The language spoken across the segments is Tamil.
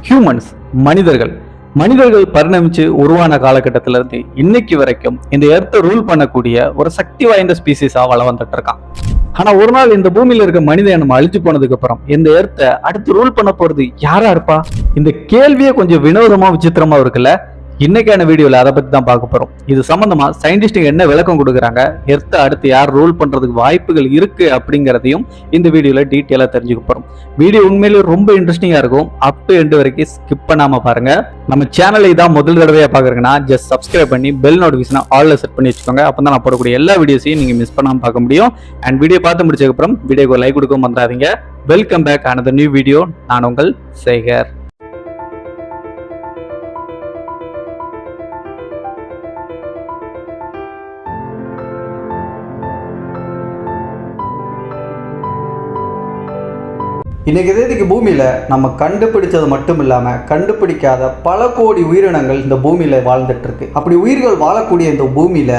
ஹியூமன்ஸ், மனிதர்கள் பரிணமிச்சு உருவான காலகட்டத்தில இருந்து இன்னைக்கு வரைக்கும் இந்த எர்த்தை ரூல் பண்ணக்கூடிய ஒரு சக்தி வாய்ந்த ஸ்பீசிஸா வள வந்துட்டு இருக்கான். ஆனா ஒரு நாள் இந்த பூமியில இருக்க மனித இனம் அழிஞ்சு போனதுக்கு அப்புறம் இந்த எர்த்தை அடுத்து ரூல் பண்ண போறது யாரா இருப்பா? இந்த கேள்வியே கொஞ்சம் வினோதமா விசித்திரமா இருக்குல்ல. இன்னைக்கான வீடியோல அதை பத்தி தான் பார்க்க போறோம். இது சம்பந்தமா சயின்டிஸ்ட் என்ன விளக்கம் கொடுக்குறாங்க, எர்த்தை அடுத்து யார் ரூல் பண்றதுக்கு வாய்ப்புகள் இருக்கு அப்படிங்கறதையும் இந்த வீடியோல டீட்டெயிலா தெரிஞ்சுக்க போறோம். வீடியோ உண்மையிலேயே ரொம்ப இன்ட்ரெஸ்டிங்கா இருக்கும். அப் டு எண்ட் வரைக்கும் ஸ்கிப் பண்ணாம பாருங்க. நம்ம சேனலை தான் முதல் தடவையா பாக்குறீங்கன்னா ஜஸ்ட் சப்ஸ்கிரைப் பண்ணி பெல் நோட்டிபிகேஷன் ஆல்ல செட் பண்ணி வச்சுக்கோங்க. அப்பதான் நான் போடக்கூடிய எல்லா வீடியோஸையும் நீங்க மிஸ் பண்ணாம பார்க்க முடியும். அண்ட் வீடியோ பார்த்து முடிச்சதுக்கு அப்புறம் வீடியோக்கு லைக் கொடுக்க மறந்துடாதீங்க. Welcome back another new video. நான் உங்கள் சேகர். இன்னைக்கு தேதிக்கு பூமியில நம்ம கண்டுபிடிச்சது மட்டும் இல்லாம கண்டுபிடிக்காத பல கோடி உயிரினங்கள் இந்த பூமியில வாழ்ந்துட்டு இருக்கு. அப்படி உயிர்கள் வாழக்கூடிய இந்த பூமியில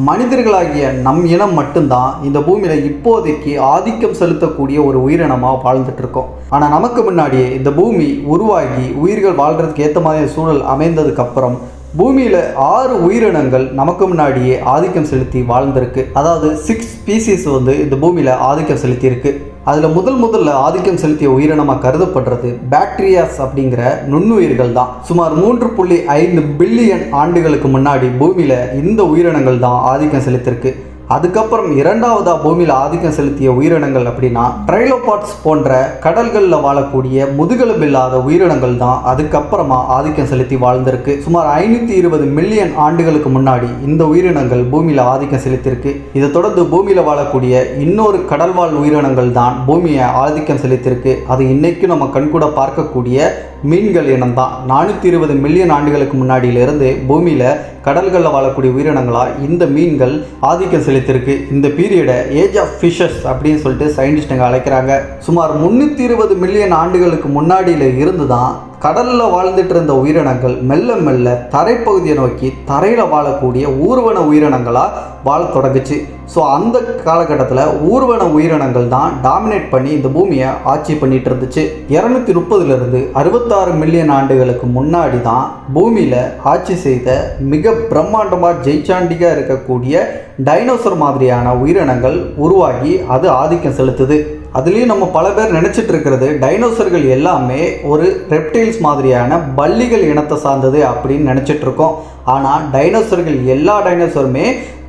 மனிதர்களாகிய நம் இனம் மட்டும்தான் இந்த பூமியில இப்போதைக்கு ஆதிக்கம் செலுத்தக்கூடிய ஒரு உயிரினமா வாழ்ந்துட்டு இருக்கோம். ஆனா நமக்கு முன்னாடியே இந்த பூமி உருவாகி உயிர்கள் வாழ்றதுக்கு ஏற்ற மாதிரி சூழல் அமைந்ததுக்கு அப்புறம் பூமியில 6 உயிரினங்கள் நமக்கு முன்னாடியே ஆதிக்கம் செலுத்தி வாழ்ந்திருக்கு. அதாவது 6 ஸ்பீசிஸ் இந்த பூமியில ஆதிக்கம் செலுத்தி இருக்கு. அதுல முதல்ல ஆதிக்கம் செலுத்திய உயிரினமா கருதப்படுறது பாக்டீரியாஸ் அப்படிங்கிற நுண்ணுயிர்கள் தான். சுமார் 3.5 பில்லியன் ஆண்டுகளுக்கு முன்னாடி பூமியில இந்த உயிரினங்கள் தான் ஆதிக்கம் செலுத்திருக்கு. அதுக்கப்புறம் இரண்டாவதா பூமியில ஆதிக்கம் செலுத்திய உயிரினங்கள் அப்படின்னா ட்ரைலோபாட்ஸ் போன்ற கடல்களில் வாழக்கூடிய முதுகெலும்பில்லாத உயிரினங்கள் தான் அதுக்கப்புறமா ஆதிக்கம் செலுத்தி வாழ்ந்திருக்கு. சுமார் 520 மில்லியன் ஆண்டுகளுக்கு முன்னாடி இந்த உயிரினங்கள் பூமியில ஆதிக்கம் செலுத்தியிருக்கு. இதை தொடர்ந்து பூமியில வாழக்கூடிய இன்னொரு கடல்வாழ் உயிரினங்கள் தான் பூமியை ஆதிக்கம் செலுத்தியிருக்கு. அது இன்னைக்கு நம்ம கண்கூட பார்க்கக்கூடிய மீன்கள் இனம் தான். 420 மில்லியன் ஆண்டுகளுக்கு முன்னாடியிலிருந்து பூமியில கடல்களில் வாழக்கூடிய உயிரினங்களா இந்த மீன்கள் ஆதிக்கம் செலுத்தியிருக்கு. இந்த பீரியடை ஏஜ் ஆஃப் ஃபிஷஸ் அப்படின்னு சொல்லிட்டு சயின்டிஸ்டுங்க அழைக்கிறாங்க. சுமார் 320 மில்லியன் ஆண்டுகளுக்கு முன்னாடியில இருந்து தான் கடலில் வாழ்ந்துட்டு இருந்த உயிரினங்கள் மெல்ல மெல்ல தரைப்பகுதியை நோக்கி தரையில் வாழக்கூடிய ஊர்வன உயிரினங்களாக வாழ தொடங்குச்சு. ஸோ அந்த காலகட்டத்தில் ஊர்வன உயிரினங்கள் தான் டாமினேட் பண்ணி இந்த பூமியை ஆட்சி பண்ணிட்டு இருந்துச்சு. 230 66 மில்லியன் ஆண்டுகளுக்கு முன்னாடி தான் பூமியில் ஆட்சி செய்த மிக பிரம்மாண்டமாக ஜெய்சாண்டிக்காக இருக்கக்கூடிய டைனோசர் மாதிரியான உயிரினங்கள் உருவாகி அது ஆதிக்கம் செலுத்துது. அதுலேயும் நம்ம பல பேர் நினச்சிட்டு இருக்கிறது டைனோசர்கள் எல்லாமே ஒரு ரெப்டைல்ஸ் மாதிரியான பல்லிகள் இனத்தை சார்ந்தது அப்படின்னு நினச்சிட்டு இருக்கோம். ஆனால் டைனோசர்கள் எல்லா டைனோசருமே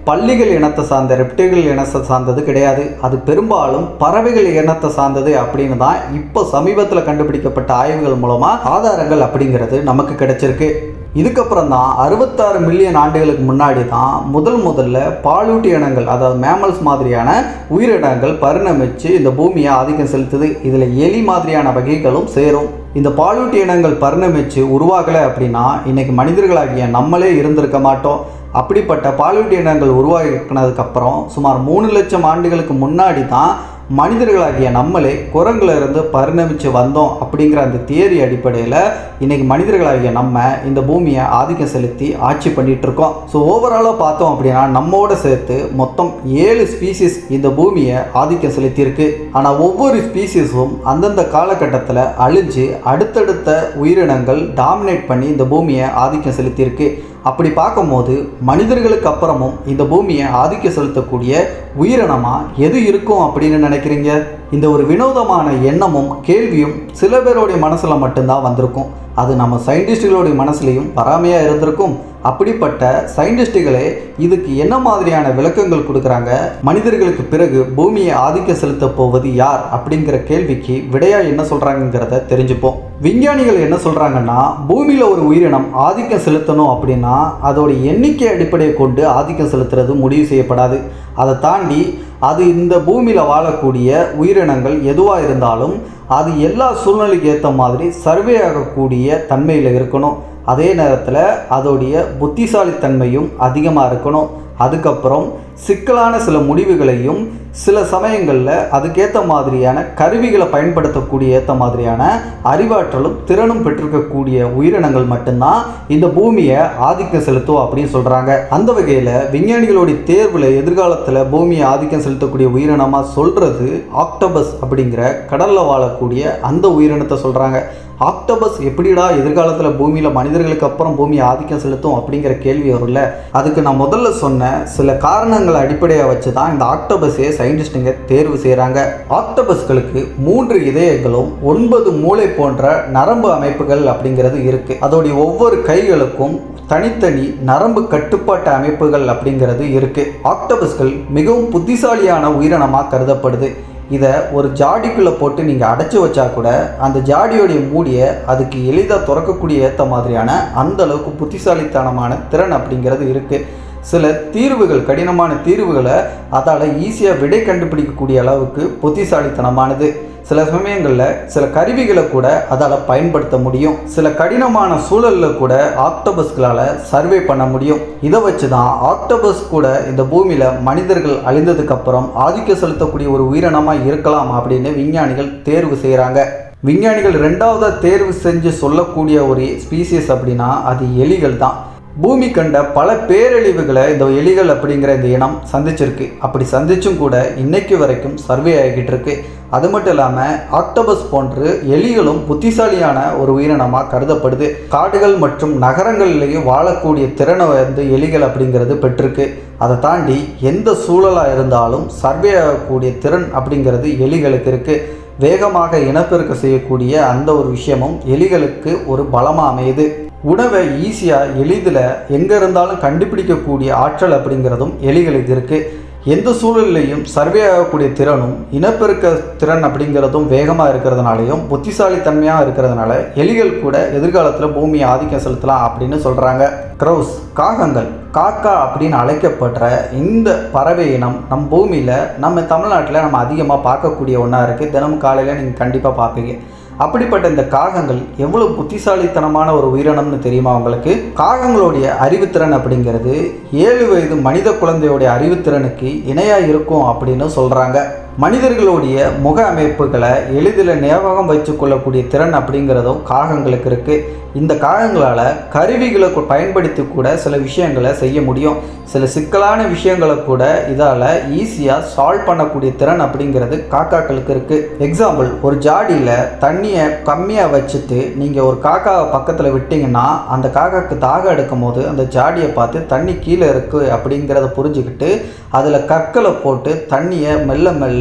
பல்லிகள் இனத்தை சார்ந்த ரெப்டைல்கள் இனத்தை சார்ந்தது கிடையாது. அது பெரும்பாலும் பறவைகள் இனத்தை சார்ந்தது அப்படின்னு தான் இப்போ சமீபத்தில் கண்டுபிடிக்கப்பட்ட ஆய்வுகள் மூலமாக ஆதாரங்கள் அப்படிங்கிறது நமக்கு கிடைச்சிருக்கு. இதுக்கப்புறம் தான் 66 மில்லியன் ஆண்டுகளுக்கு முன்னாடி தான் முதல்ல பாலூட்டி இனங்கள், அதாவது மேமல்ஸ் மாதிரியான உயிரினங்கள் பரிணமிச்சு இந்த பூமியை ஆதிக்கம் செலுத்துது. இதில் எலி மாதிரியான வகைகளும் சேரும். இந்த பாலூட்டி இனங்கள் பரிணமிச்சு உருவாகலை அப்படின்னா இன்னைக்கு மனிதர்களாகிய நம்மளே இருந்திருக்க மாட்டோம். அப்படிப்பட்ட பாலூட்டி இனங்கள் உருவாக்கினதுக்கப்புறம் சுமார் 3 லட்சம் ஆண்டுகளுக்கு முன்னாடி தான் மனிதர்களாகிய நம்மளே குரங்குல இருந்து பரிணமிச்சு வந்தோம் அப்படிங்கிற அந்த தியரி அடிப்படையில் இன்னைக்கு மனிதர்களாகிய நம்ம இந்த பூமியை ஆதிக்கம் செலுத்தி ஆட்சி பண்ணிட்டு இருக்கோம். ஸோ ஓவராலாக பார்த்தோம் அப்படின்னா நம்மோட சேர்த்து மொத்தம் 7 ஸ்பீசிஸ் இந்த பூமியை ஆதிக்கம் செலுத்தியிருக்கு. ஆனால் ஒவ்வொரு ஸ்பீசிஸும் அந்தந்த காலகட்டத்தில் அழிஞ்சு அடுத்தடுத்த உயிரினங்கள் டாமினேட் பண்ணி இந்த பூமியை ஆதிக்கம் செலுத்தியிருக்கு. அப்படி பார்க்கும்போது மனிதர்களுக்கு அப்புறமும் இந்த பூமியை ஆதிக்கம் செலுத்தக்கூடிய உயிரினமா எது இருக்கும் அப்படின்னு நினைக்கிறீங்க? இந்த ஒரு வினோதமான எண்ணமும் கேள்வியும் சில பேருடைய மனசில் மட்டும்தான் வந்திருக்கும். அது நம்ம சயின்டிஸ்டுகளுடைய மனசுலையும் வராமையாக இருந்திருக்கும். அப்படிப்பட்ட சயின்டிஸ்டுகளே இதுக்கு என்ன மாதிரியான விளக்கங்கள் கொடுக்குறாங்க, மனிதர்களுக்கு பிறகு பூமியை ஆதிக்கம் செலுத்த போவது யார் அப்படிங்கிற கேள்விக்கு விடையா என்ன சொல்கிறாங்கிறத தெரிஞ்சுப்போம். விஞ்ஞானிகள் என்ன சொல்கிறாங்கன்னா, பூமியில் ஒரு உயிரினம் ஆதிக்கம் செலுத்தணும் அப்படின்னா அதோட எண்ணிக்கை அடிப்படையை கொண்டு ஆதிக்கம் செலுத்துறது முடிவு செய்யப்படாது. அதை தாண்டி அது இந்த பூமியில் வாழக்கூடிய உயிரினங்கள் எதுவாக இருந்தாலும் அது எல்லா சூழ்நிலைக்கு ஏற்ற மாதிரி சர்வே ஆகக்கூடிய தன்மையில் இருக்கணும். அதே நேரத்தில் அதோடைய புத்திசாலித்தன்மையும் அதிகமாக இருக்கணும். அதுக்கப்புறம் சிக்கலான சில முடிவுகளையும் சில சமயங்களில் அதுக்கேற்ற மாதிரியான கருவிகளை பயன்படுத்தக்கூடிய ஏற்ற மாதிரியான அறிவாற்றலும் திறனும் பெற்றிருக்கக்கூடிய உயிரினங்கள் மட்டும்தான் இந்த பூமியை ஆதிக்கம் செலுத்தும் அப்படின்னு சொல்கிறாங்க. அந்த வகையில் விஞ்ஞானிகளுடைய தேர்வில் எதிர்காலத்தில் பூமியை ஆதிக்கம் செலுத்தக்கூடிய உயிரினமாக சொல்கிறது ஆக்டோபஸ் அப்படிங்கிற கடலில் வாழக்கூடிய அந்த உயிரினத்தை சொல்கிறாங்க. ஆக்டோபஸ் எப்படிடா எதிர்காலத்தில் பூமியில் மனிதர்களுக்கு அப்புறம் பூமியை ஆதிக்கம் செலுத்தும் அப்படிங்கிற கேள்வி வரும்ல. அதுக்கு நான் முதல்ல சொன்ன சில காரணங்களை அடிப்படையாக வச்சு தான் இந்த ஆக்டோபஸே சயின்டிஸ்டுங்க தேர்வு செய்கிறாங்க. ஆக்டோபஸ்களுக்கு 3 இதயங்களும் 9 மூளை போன்ற நரம்பு அமைப்புகள் அப்படிங்கிறது இருக்குது. அதோடைய ஒவ்வொரு கைகளுக்கும் தனித்தனி நரம்பு கட்டுப்பாட்டு அமைப்புகள் அப்படிங்கிறது இருக்குது. ஆக்டோபஸ்கள் மிகவும் புத்திசாலியான உயிரினமாக கருதப்படுது. இதை ஒரு ஜாடிக்குள்ளே போட்டு நீங்கள் அடைச்சி வச்சா கூட அந்த ஜாடியோடைய மூடியை அதுக்கு எளிதாக திறக்கக்கூடிய ஏற்ற மாதிரியான அந்த அளவுக்கு புத்திசாலித்தனமான திறன் அப்படிங்கிறது இருக்குது. சில தீர்வுகள், கடினமான தீர்வுகளை அதால் ஈஸியாக விடை கண்டுபிடிக்கக்கூடிய அளவுக்கு புத்திசாலித்தனமானது. சில சமயங்களில் சில கருவிகளை கூட அதால் பயன்படுத்த முடியும். சில கடினமான சூழலில் கூட ஆக்டோபஸ்களால் சர்வே பண்ண முடியும். இதை வச்சு தான் ஆக்டோபஸ் கூட இந்த பூமியில் மனிதர்கள் அழிந்ததுக்கப்புறம் ஆதிக்கம் செலுத்தக்கூடிய ஒரு உயிரினமாக இருக்கலாம் அப்படின்னு விஞ்ஞானிகள் தேர்வு செய்கிறாங்க. விஞ்ஞானிகள் 2ஆவதாக தேர்வு செஞ்சு சொல்லக்கூடிய ஒரு ஸ்பீசிஸ் அப்படின்னா அது எலிகள் தான். பூமி கண்ட பல பேரழிவுகளை இந்த எலிகள் அப்படிங்கிற இந்த இனம் சந்திச்சிருக்கு. அப்படி சந்திச்சும் கூட இன்னைக்கு வரைக்கும் சர்வே ஆகிக்கிட்டு இருக்கு. அது மட்டும் இல்லாமல் ஆக்டோபஸ் போன்று எலிகளும் புத்திசாலியான ஒரு உயிரினமாக கருதப்படுது. காடுகள் மற்றும் நகரங்கள்லேயும் வாழக்கூடிய திறனை எலிகள் அப்படிங்கிறது பெற்றிருக்கு. அதை தாண்டி எந்த சூழலாக இருந்தாலும் சர்வே ஆகக்கூடிய திறன் அப்படிங்கிறது எலிகளுக்கு இருக்குது. வேகமாக இனப்பெருக்கம் செய்யக்கூடிய அந்த ஒரு விஷயமும் எலிகளுக்கு ஒரு பலமாக அமையுது. உணவை ஈஸியாக எளிதில் எங்கே இருந்தாலும் கண்டுபிடிக்கக்கூடிய ஆற்றல் அப்படிங்கிறதும் எலிகளுக்கு இருக்குது. எந்த சூழலையும் சர்வே ஆகக்கூடிய திறனும் இனப்பெருக்க திறன் அப்படிங்கிறதும் வேகமாக இருக்கிறதுனாலையும் புத்திசாலித்தன்மையாக இருக்கிறதுனால எலிகள் கூட எதிர்காலத்தில் பூமியை ஆதிக்கம் செலுத்தலாம் அப்படின்னு சொல்கிறாங்க. க்ரௌஸ், காகங்கள், காக்கா அப்படின்னு அழைக்கப்படுற இந்த பறவை இனம் நம் பூமியில் நம்ம தமிழ்நாட்டில் நம்ம அதிகமாக பார்க்கக்கூடிய ஒன்றா இருக்குது. தினமும் காலையில் நீங்கள் கண்டிப்பாக பார்ப்பீங்க. அப்படிப்பட்ட இந்த காகங்கள் எவ்வளோ புத்திசாலித்தனமான ஒரு உயிரினம்னு தெரியுமா உங்களுக்கு? காகங்களுடைய அறிவுத்திறன் அப்படிங்கிறது 7 வயது மனித குழந்தையோடைய அறிவுத்திறனுக்கு இணையாக இருக்கும் அப்படின்னு சொல்கிறாங்க. மனிதர்களுடைய முக அமைப்புகளை எளிதில் ஞாபகம் வச்சு கொள்ளக்கூடிய திறன் அப்படிங்கிறதும் காகங்களுக்கு இருக்குது. இந்த காகங்களால் கருவிகளை பயன்படுத்தி கூட சில விஷயங்களை செய்ய முடியும். சில சிக்கலான விஷயங்களை கூட இதால் ஈஸியாக சால்வ் பண்ணக்கூடிய திறன் அப்படிங்கிறது காக்காக்களுக்கு இருக்குது. எக்ஸாம்பிள், ஒரு ஜாடியில் தண்ணியை கம்மியாக வச்சுட்டு நீங்கள் ஒரு காக்காவை பக்கத்தில் விட்டிங்கன்னா அந்த காக்காவுக்கு தாகம் எடுக்கும் போது அந்த ஜாடியை பார்த்து தண்ணி கீழே இருக்குது அப்படிங்கிறத புரிஞ்சுக்கிட்டு அதில் கற்களை போட்டு தண்ணியை மெல்ல மெல்ல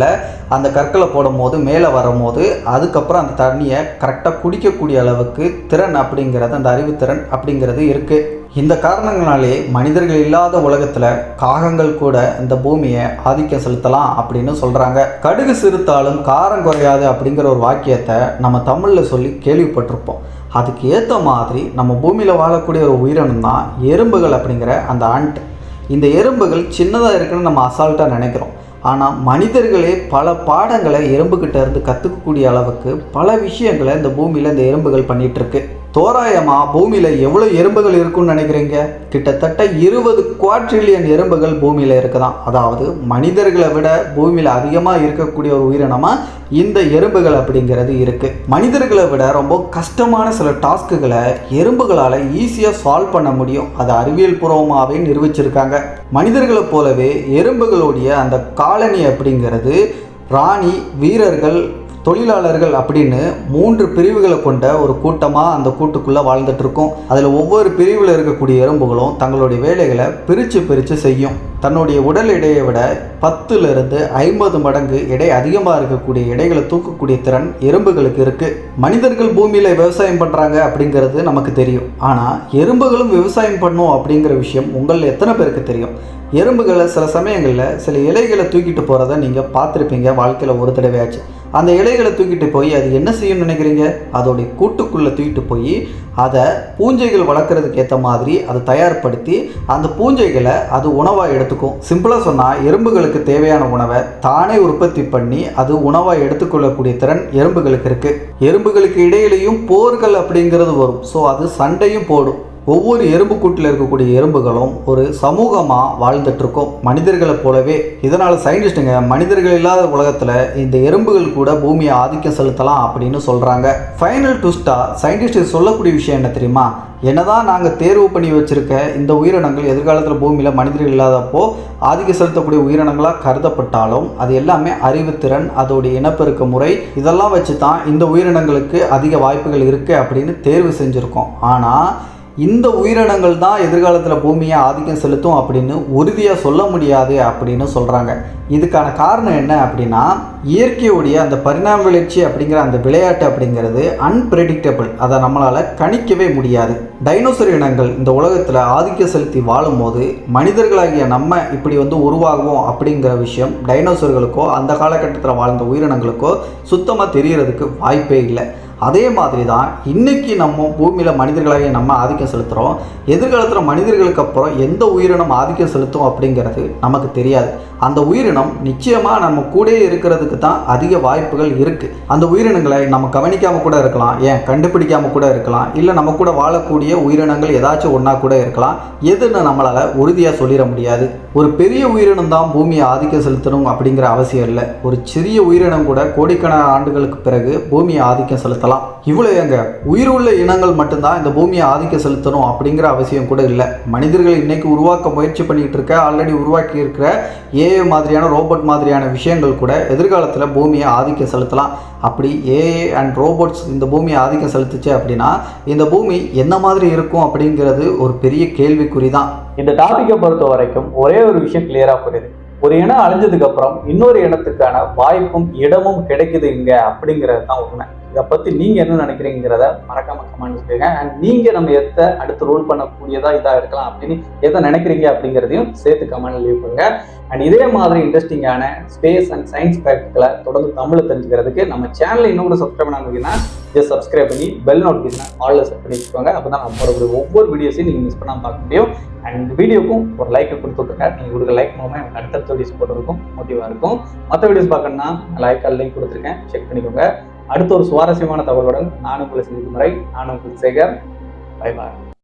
அந்த கற்களை போடும் போது மேலே வரும்போது அதுக்கப்புறம் அந்த தண்ணியை கரெக்டாக குடிக்கக்கூடிய அளவுக்கு திறன் அப்படிங்கிறது, அந்த அறிவுத்திறன் அப்படிங்கிறது இருக்குது. இந்த காரணங்களாலே மனிதர்கள் இல்லாத உலகத்தில் காகங்கள் கூட இந்த பூமியை ஆதிக்கம் செலுத்தலாம் அப்படின்னு சொல்கிறாங்க. கடுகு சிறுத்தாலும் காரம் குறையாது அப்படிங்கிற ஒரு வாக்கியத்தை நம்ம தமிழில் சொல்லி கேள்விப்பட்டிருப்போம். அதுக்கு ஏற்ற மாதிரி நம்ம பூமியில் வாழக்கூடிய ஒரு உயிரினம் தான் எறும்புகள் அப்படிங்கிற அந்த ஆண்ட். இந்த எறும்புகள் சின்னதாக இருக்குன்னு நம்ம அசால்ட்டாக நினைக்கிறோம். ஆனால் மனிதர்களே பல பாடங்களை எறும்புக்கிட்ட இருந்து கற்றுக்கக்கூடிய அளவுக்கு பல விஷயங்களை இந்த பூமியில் இந்த எறும்புகள் பண்ணிகிட்ருக்கு. தோராயமாக பூமியில் எவ்வளோ எறும்புகள் இருக்குன்னு நினைக்கிறீங்க? கிட்டத்தட்ட 20 குவாட்ரில்லியன் எறும்புகள் பூமியில் இருக்குதான். அதாவது மனிதர்களை விட பூமியில் அதிகமாக இருக்கக்கூடிய ஒரு உயிரினமாக இந்த எறும்புகள் அப்படிங்கிறது இருக்குது. மனிதர்களை விட ரொம்ப கஷ்டமான சில டாஸ்க்குகளை எறும்புகளால் ஈஸியாக சால்வ் பண்ண முடியும். அதை அறிவியல் பூர்வமாகவே நிரூபிச்சிருக்காங்க. மனிதர்களை போலவே எறும்புகளுடைய அந்த காலனி அப்படிங்கிறது ராணி, வீரர்கள், தொழிலாளர்கள் அப்படின்னு 3 பிரிவுகளை கொண்ட ஒரு கூட்டமாக அந்த கூட்டுக்குள்ளே வாழ்ந்துட்டு இருக்கும். அதில் ஒவ்வொரு பிரிவில் இருக்கக்கூடிய எறும்புகளும் தங்களுடைய வேலைகளை பிரித்து செய்யும். தன்னுடைய உடல் எடையை விட 10லிருந்து 50 மடங்கு எடை அதிகமாக இருக்கக்கூடிய எடைகளை தூக்கக்கூடிய திறன் எறும்புகளுக்கு இருக்குது. மனிதர்கள் பூமியில் விவசாயம் பண்ணுறாங்க அப்படிங்கிறது நமக்கு தெரியும். ஆனால் எறும்புகளும் விவசாயம் பண்ணும் அப்படிங்கிற விஷயம் உங்களில் எத்தனை பேருக்கு தெரியும்? எறும்புகளை சில சமயங்களில் சில இலைகளை தூக்கிட்டு போகிறத நீங்கள் பார்த்துருப்பீங்க வாழ்க்கையில் ஒரு தடவையாச்சு. அந்த இலைகளை தூக்கிட்டு போய் அது என்ன செய்யணும்னு நினைக்கிறீங்க? அதோடைய கூட்டுக்குள்ளே தூக்கிட்டு போய் அதை பூஞ்சைகள் வளர்க்குறதுக்கு ஏற்ற மாதிரி அதை தயார்படுத்தி அந்த பூஞ்சைகளை அது உணவாக எடுத்துக்கும். சிம்பிளாக சொன்னால் எறும்புகளுக்கு தேவையான உணவை தானே உற்பத்தி பண்ணி அது உணவாக எடுத்துக்கொள்ளக்கூடிய திறன் எறும்புகளுக்கு இருக்குது. எறும்புகளுக்கு இடையிலையும் போர்கள் அப்படிங்கிறது வரும். ஸோ அது சண்டையும் போடும். ஒவ்வொரு எறும்பு கூட்டில் இருக்கக்கூடிய எறும்புகளும் ஒரு சமூகமாக வாழ்ந்துட்டு இருக்கும், மனிதர்களை போலவே. இதனால் சயின்டிஸ்ட்டுங்க மனிதர்கள் இல்லாத உலகத்தில் இந்த எறும்புகள் கூட பூமியை ஆதிக்கம் செலுத்தலாம் அப்படின்னு சொல்கிறாங்க. ஃபைனல் ட்விஸ்ட்டாக சயின்டிஸ்ட் சொல்லக்கூடிய விஷயம் என்ன தெரியுமா? என்னதான் நாங்கள் தேர்வு பண்ணி வச்சுருக்க இந்த உயிரினங்கள் எதிர்காலத்தில் பூமியில் மனிதர்கள் இல்லாதப்போ ஆதிக்கம் செலுத்தக்கூடிய உயிரினங்களாக கருதப்பட்டாலும் அது எல்லாமே அறிவுத்திறன், அதோடைய இனப்பெருக்க முறை இதெல்லாம் வச்சு தான் இந்த உயிரினங்களுக்கு அதிக வாய்ப்புகள் இருக்குது அப்படின்னு தேர்வு செஞ்சுருக்கோம். ஆனால் இந்த உயிரினங்கள் தான் எதிர்காலத்தில் பூமியை ஆதிக்கம் செலுத்தும் அப்படின்னு உறுதியாக சொல்ல முடியாது அப்படின்னு சொல்கிறாங்க. இதுக்கான காரணம் என்ன அப்படின்னா, இயற்கையுடைய அந்த பரிணாம வளர்ச்சி அப்படிங்கிற அந்த விளையாட்டு அப்படிங்கிறது அன்பிரெடிக்டபிள், அதை நம்மளால் கணிக்கவே முடியாது. டைனோசர் இனங்கள் இந்த உலகத்தில் ஆதிக்கம் செலுத்தி வாழும்போது மனிதர்களாகிய நம்ம இப்படி உருவாகுவோம் அப்படிங்கிற விஷயம் டைனோசர்களுக்கோ அந்த காலகட்டத்தில் வாழ்ந்த உயிரினங்களுக்கோ சுத்தமாக தெரியறதுக்கு வாய்ப்பே இல்லை. அதே மாதிரி தான் இன்றைக்கி நம்ம பூமியில் மனிதர்களாகிய நம்ம ஆதிக்கம் செலுத்துகிறோம். எதிர்காலத்தில் மனிதர்களுக்கு அப்புறம் எந்த உயிரினம் ஆதிக்கம் செலுத்தும் அப்படிங்கிறது நமக்கு தெரியாது. அந்த உயிரினம் நிச்சயமாக நம்ம கூட இருக்கிறதுக்கு தான் அதிக வாய்ப்புகள் இருக்குது. அந்த உயிரினங்களை நம்ம கவனிக்காமல் கூட இருக்கலாம், ஏன் கண்டுபிடிக்காமல் கூட இருக்கலாம், இல்லை நம்ம கூட வாழக்கூடிய உயிரினங்கள் ஏதாச்சும் ஒன்றா கூட இருக்கலாம். எதுன்னு நம்மளால் உறுதியாக சொல்லிட முடியாது. ஒரு பெரிய உயிரினம் தான் பூமியை ஆதிக்கம் செலுத்தணும் அப்படிங்கிற அவசியம் இல்லை. ஒரு சிறிய உயிரினம் கூட கோடிக்கணக்கான ஆண்டுகளுக்கு பிறகு பூமியை ஆதிக்கம் செலுத்தலாம். இவ்வளோ எங்க உயிருள்ள இனங்கள் மட்டும்தான் இந்த பூமியை ஆதிக்கம் செலுத்தணும் அப்படிங்கிற அவசியம் கூட இல்லை. மனிதர்கள் இன்னைக்கு உருவாக்க முயற்சி பண்ணிட்டு இருக்க, ஆல்ரெடி உருவாக்கி இருக்கிற ஏஐ மாதிரியான ரோபோட் மாதிரியான விஷயங்கள் கூட எதிர்காலத்தில் பூமியை ஆதிக்கம் செலுத்தலாம். அப்படி ஏஐ அண்ட் ரோபோட்ஸ் இந்த பூமியை ஆதிக்கம் செலுத்துச்சு அப்படின்னா இந்த பூமி என்ன மாதிரி இருக்கும் அப்படிங்கிறது ஒரு பெரிய கேள்விக்குறி தான். இந்த டாபிக்கை பொறுத்த வரைக்கும் ஒரே ஒரு விஷயம் கிளியரா புரியுது. ஒரு இனம் அழிஞ்சதுக்கு அப்புறம் இன்னொரு இனத்துக்கான வாய்ப்பும் இடமும் கிடைக்குது இங்க அப்படிங்கிறது தான் உண்மை. இதை பத்தி நீங்க என்ன நினைக்கிறீங்கிறத மறக்காம கமெண்ட் சொல்லுங்க. அண்ட் நீங்க நம்ம எதை அடுத்து ரோல் பண்ணக்கூடியதா இதா இருக்கலாம் அப்படின்னு எதை நினைக்கிறீங்க அப்படிங்கிறதையும் சேர்த்து கமெண்ட் லீவ் பண்ணுங்க. அண்ட் இதே மாதிரி இன்ட்ரெஸ்டிங்கான ஸ்பேஸ் அண்ட் சயின்ஸ் ஃபேக்ட்களை தொடர்ந்து தமிழை தெரிஞ்சுக்கிறதுக்கு நம்ம சேனலை இன்னும் கூட சப்ஸ்கிரைப் பண்ணாங்கன்னா ஜஸ்ட் சப்ஸ்கிரைப் பண்ணி பெல் நோட்டிஃபிகேஷன் ஆல்ல செட் பண்ணி வச்சுக்கோங்க. அப்போ தான் நம்ம ஒவ்வொரு வீடியோஸையும் நீங்கள் மிஸ் பண்ணாமல் பார்க்க முடியும். அண்ட் வீடியோக்கும் ஒரு லைக்கை கொடுத்துருங்க. நீங்கள் கொடுக்க லைக் மூலமாக எனக்கு அடுத்தடுத்த வீடியோஸ் போடுறதுக்கும் மோட்டிவாக இருக்கும். மற்ற வீடியோஸ் பார்க்கணுன்னா லைக் கொடுத்துருக்கேன், செக் பண்ணிக்கோங்க. அடுத்த ஒரு சுவாரஸ்யமான தகவலுடன் நானும் உங்களை சந்திக்கும் முறை நான் உங்கள் சேகர். Bye bye.